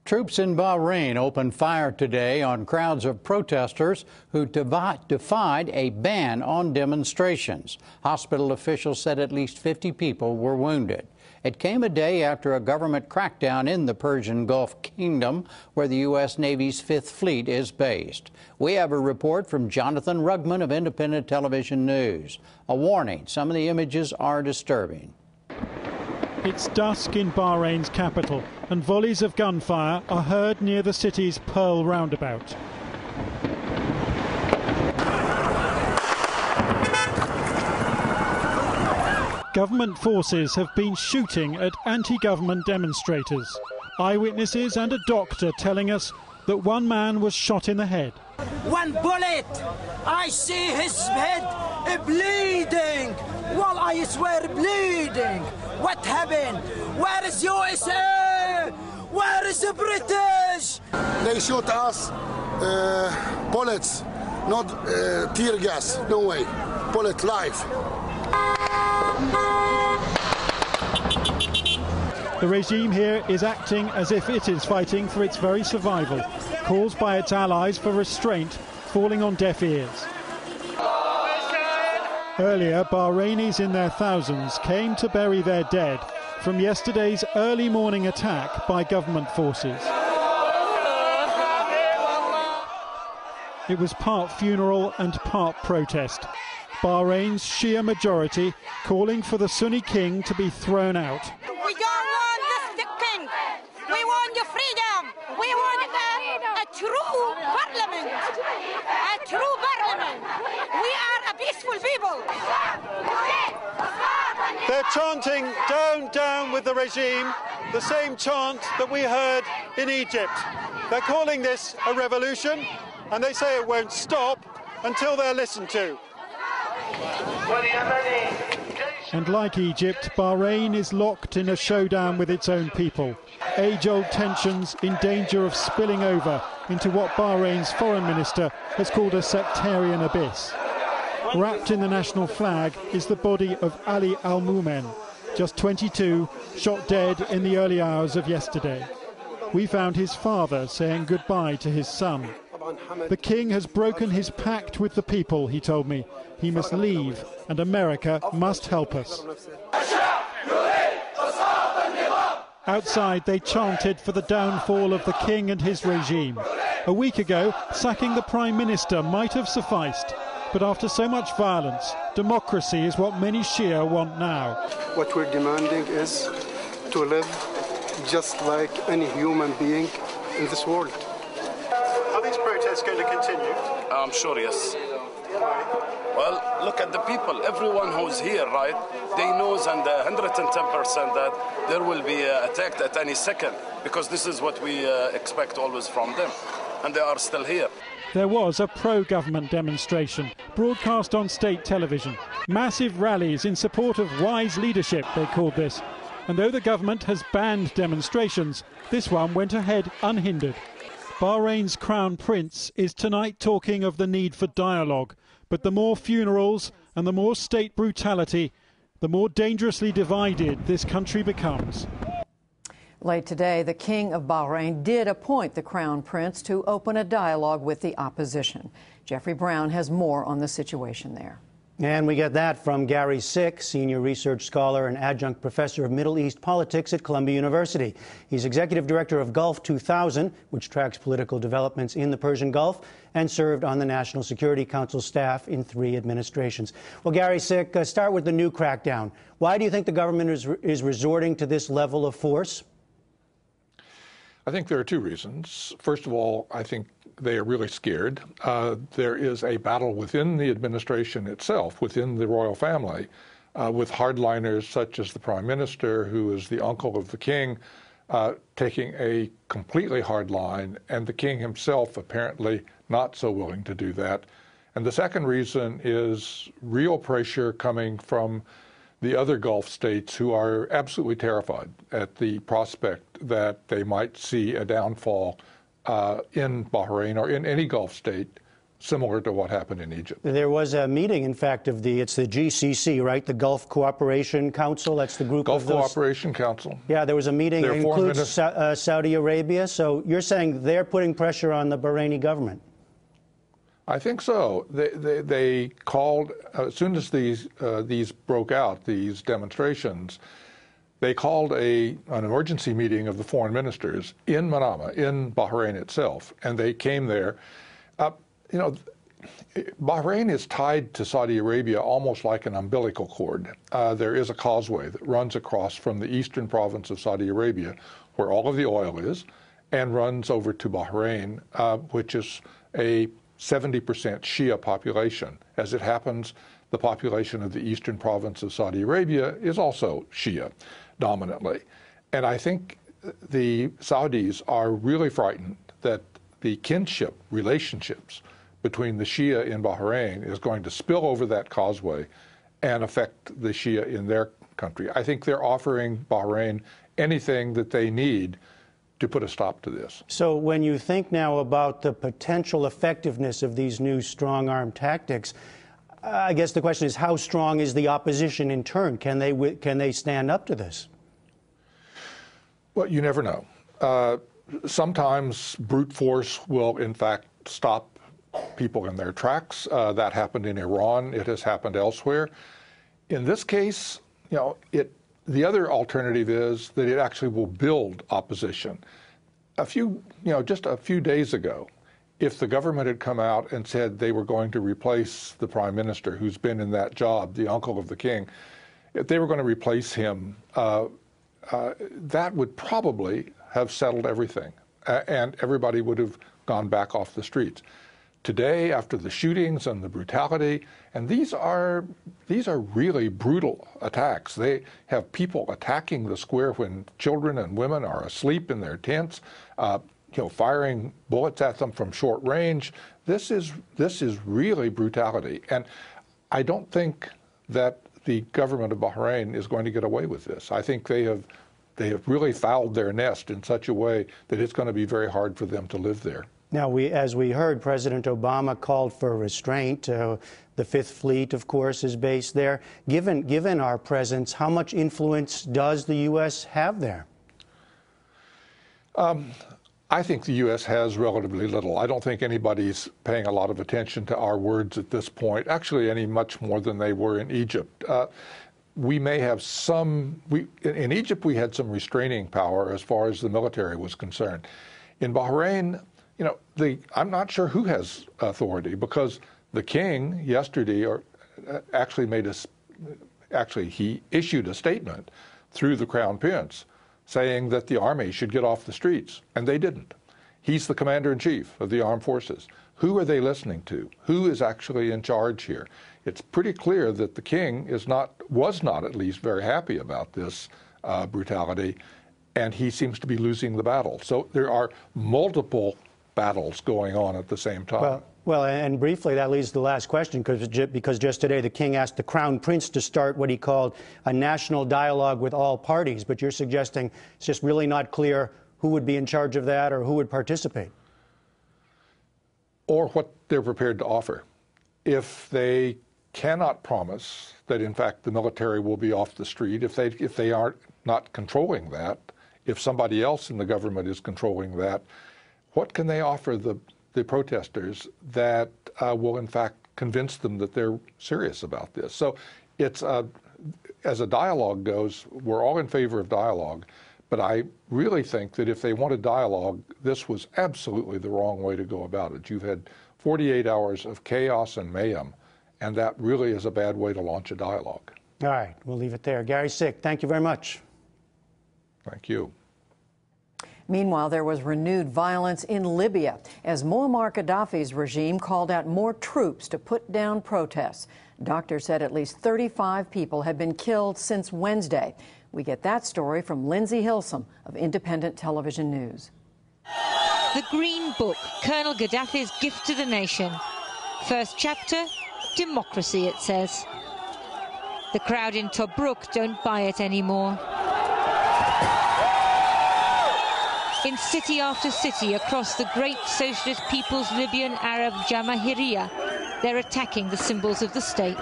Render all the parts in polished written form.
Troops in Bahrain opened fire today on crowds of protesters who defied a ban on demonstrations. Hospital officials said at least 50 people were wounded. It came a day after a government crackdown in the Persian Gulf Kingdom, where the U.S. Navy's Fifth Fleet is based. We have a report from Jonathan Rugman of Independent Television News. A warning, some of the images are disturbing. It's dusk in Bahrain's capital, and volleys of gunfire are heard near the city's Pearl roundabout. Government forces have been shooting at anti-government demonstrators. Eyewitnesses and a doctor telling us that one man was shot in the head. One bullet! I see his head bleeding! Well, I swear, bleeding! What happened? Where is USA? Where is the British? They shoot us bullets, not tear gas. No way. Bullet live. The regime here is acting as if it is fighting for its very survival. Calls by its allies for restraint falling on deaf ears. Earlier, Bahrainis in their thousands came to bury their dead from yesterday's early morning attack by government forces. It was part funeral and part protest. Bahrain's Shia majority calling for the Sunni king to be thrown out. We don't want this king. We want your freedom. We want a true parliament. A true parliament. We are a peaceful people. They're chanting "down, down with the regime," the same chant that we heard in Egypt. They're calling this a revolution, and they say it won't stop until they're listened to. And like Egypt, Bahrain is locked in a showdown with its own people. Age-old tensions in danger of spilling over into what Bahrain's foreign minister has called a sectarian abyss. Wrapped in the national flag is the body of Ali Al-Moumen, just 22, shot dead in the early hours of yesterday. We found his father saying goodbye to his son. The king has broken his pact with the people, he told me. He must leave, and America must help us. Outside, they chanted for the downfall of the king and his regime. A week ago, sacking the prime minister might have sufficed. But after so much violence, democracy is what many Shia want now. What we're demanding is to live just like any human being in this world. Are these protests going to continue? I'm sure, yes. Well, look at the people. Everyone who's here, right, they knows and 110% that there will be attacked at any second, because this is what we expect always from them, and they are still here. There was a pro-government demonstration broadcast on state television. Massive rallies in support of wise leadership, they called this. And though the government has banned demonstrations, this one went ahead unhindered. Bahrain's Crown Prince is tonight talking of the need for dialogue. But the more funerals and the more state brutality, the more dangerously divided this country becomes. Late today, the King of Bahrain did appoint the Crown Prince to open a dialogue with the opposition. Jeffrey Brown has more on the situation there. And we get that from Gary Sick, senior research scholar and adjunct professor of Middle East politics at Columbia University. He's executive director of Gulf 2000, which tracks political developments in the Persian Gulf, and served on the National Security Council staff in 3 administrations. Well, Gary Sick, start with the new crackdown. Why do you think the government is resorting to this level of force? I think there are 2 reasons. First of all, I think they are really scared. There is a battle within the administration itself, within the royal family, with hardliners such as the prime minister, who is the uncle of the king, taking a completely hard line, and the king himself apparently not so willing to do that. And the second reason is real pressure coming from the other Gulf states, who are absolutely terrified at the prospect that they might see a downfall in Bahrain or in any Gulf state similar to what happened in Egypt. There was a meeting, in fact, of it's the GCC, right? The Gulf Cooperation Council. That's the group Gulf of those. Cooperation Council. Yeah, there was a meeting that includes Saudi Arabia. So you're saying they're putting pressure on the Bahraini government? I think so. They called, as soon as these broke out, these demonstrations, they called an emergency meeting of the foreign ministers in Manama, in Bahrain itself, and they came there. You know, Bahrain is tied to Saudi Arabia almost like an umbilical cord. There is a causeway that runs across from the eastern province of Saudi Arabia, where all of the oil is, and runs over to Bahrain, which is a 70% Shia population. As it happens, the population of the eastern province of Saudi Arabia is also Shia dominantly. And I think the Saudis are really frightened that the kinship relationships between the Shia in Bahrain is going to spill over that causeway and affect the Shia in their country. I think they're offering Bahrain anything that they need to put a stop to this. So when you think now about the potential effectiveness of these new strong-arm tactics, I guess the question is, how strong is the opposition in turn? Can they stand up to this? Well, you never know. Sometimes brute force will, in fact, stop people in their tracks. That happened in Iran. It has happened elsewhere. In this case, you know, the other alternative is that it actually will build opposition. Just a few days ago, if the government had come out and said they were going to replace the prime minister who's been in that job, the uncle of the king, if they were going to replace him, that would probably have settled everything, and everybody would have gone back off the streets. Today, after the shootings and the brutality, and these are really brutal attacks. They have people attacking the square when children and women are asleep in their tents, firing bullets at them from short range. This is really brutality, and I don't think that the government of Bahrain is going to get away with this. I think they have really fouled their nest in such a way that it's going to be very hard for them to live there. Now, as we heard, President Obama called for restraint. The Fifth Fleet, of course, is based there. Given our presence, how much influence does the U.S. have there? I think the U.S. has relatively little. I don't think anybody's paying a lot of attention to our words at this point, actually any much more than they were in Egypt. We may have in Egypt we had some restraining power as far as the military was concerned. In Bahrain, you know, I'm not sure who has authority, because the king yesterday he issued a statement through the Crown Prince saying that the army should get off the streets, and they didn't. He's the commander-in-chief of the armed forces. Who are they listening to? Who is actually in charge here? It's pretty clear that the king was not at least very happy about this brutality, and he seems to be losing the battle. So there are multiple battles going on at the same time. Well, and briefly, that leads to the last question, because just today the king asked the Crown Prince to start what he called a national dialogue with all parties. But you're suggesting it's just really not clear who would be in charge of that or who would participate. Or what they're prepared to offer. If they cannot promise that, in fact, the military will be off the street, if they are not controlling that, if somebody else in the government is controlling that, what can they offer the protesters that will, in fact, convince them that they're serious about this? So it's, as a dialogue goes, we're all in favor of dialogue, but I really think that if they wanted dialogue, this was absolutely the wrong way to go about it. You've had 48 hours of chaos and mayhem, and that really is a bad way to launch a dialogue. All right, we'll leave it there. Gary Sick, thank you very much. Thank you. Meanwhile, there was renewed violence in Libya as Muammar Gaddafi's regime called out more troops to put down protests. Doctors said at least 35 people had been killed since Wednesday. We get that story from Lindsay Hilsum of Independent Television News. The Green Book, Colonel Gaddafi's gift to the nation. First chapter, democracy, it says. The crowd in Tobruk don't buy it anymore. In city after city across the great socialist People's Libyan Arab Jamahiriya, they're attacking the symbols of the state.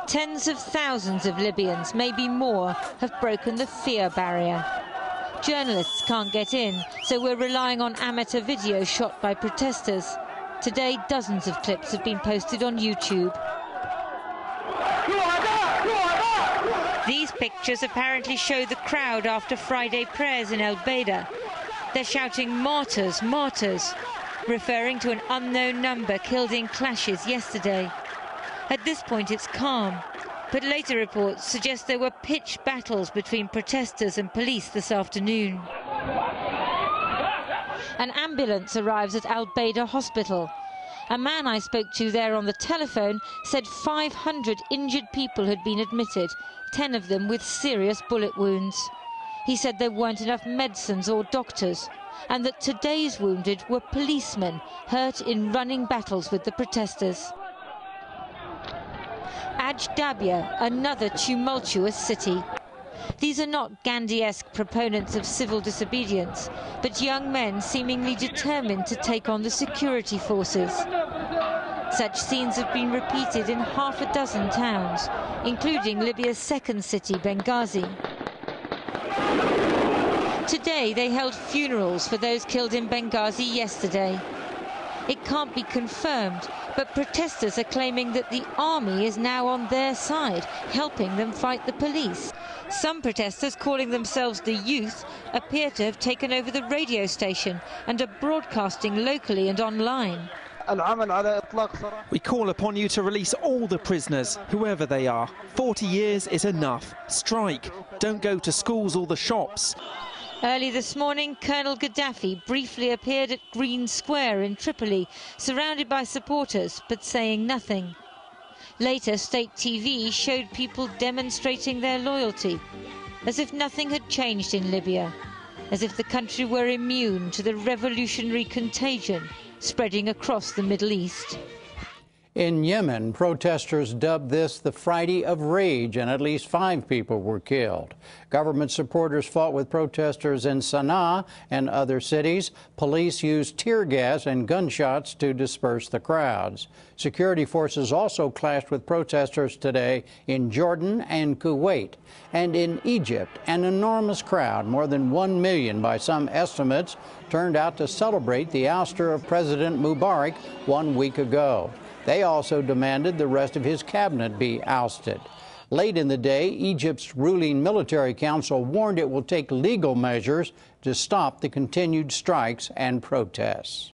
Tens of thousands of Libyans, maybe more, have broken the fear barrier. Journalists can't get in, so we're relying on amateur video shot by protesters. Today, dozens of clips have been posted on YouTube. These pictures apparently show the crowd after Friday prayers in El Beida. They're shouting "Martyrs, martyrs," referring to an unknown number killed in clashes yesterday. At this point it's calm, but later reports suggest there were pitched battles between protesters and police this afternoon. An ambulance arrives at Al Beida Hospital. A man I spoke to there on the telephone said 500 injured people had been admitted, 10 of them with serious bullet wounds. He said there weren't enough medicines or doctors, and that today's wounded were policemen hurt in running battles with the protesters. Ajdabia, another tumultuous city. These are not Gandhi-esque proponents of civil disobedience, but young men seemingly determined to take on the security forces. Such scenes have been repeated in half a dozen towns, including Libya's second city, Benghazi. Today they held funerals for those killed in Benghazi yesterday. It can't be confirmed, but protesters are claiming that the army is now on their side, helping them fight the police. Some protesters, calling themselves the youth, appear to have taken over the radio station and are broadcasting locally and online. We call upon you to release all the prisoners, whoever they are. 40 years is enough. Strike. Don't go to schools or the shops. Early this morning, Colonel Gaddafi briefly appeared at Green Square in Tripoli, surrounded by supporters, but saying nothing. Later, state TV showed people demonstrating their loyalty, as if nothing had changed in Libya, as if the country were immune to the revolutionary contagion spreading across the Middle East. In Yemen, protesters dubbed this the Friday of Rage, and at least 5 people were killed. Government supporters fought with protesters in Sana'a and other cities. Police used tear gas and gunshots to disperse the crowds. Security forces also clashed with protesters today in Jordan and Kuwait. And in Egypt, an enormous crowd, more than 1 million by some estimates, turned out to celebrate the ouster of President Mubarak 1 week ago. They also demanded the rest of his cabinet be ousted. Late in the day, Egypt's ruling military council warned it will take legal measures to stop the continued strikes and protests.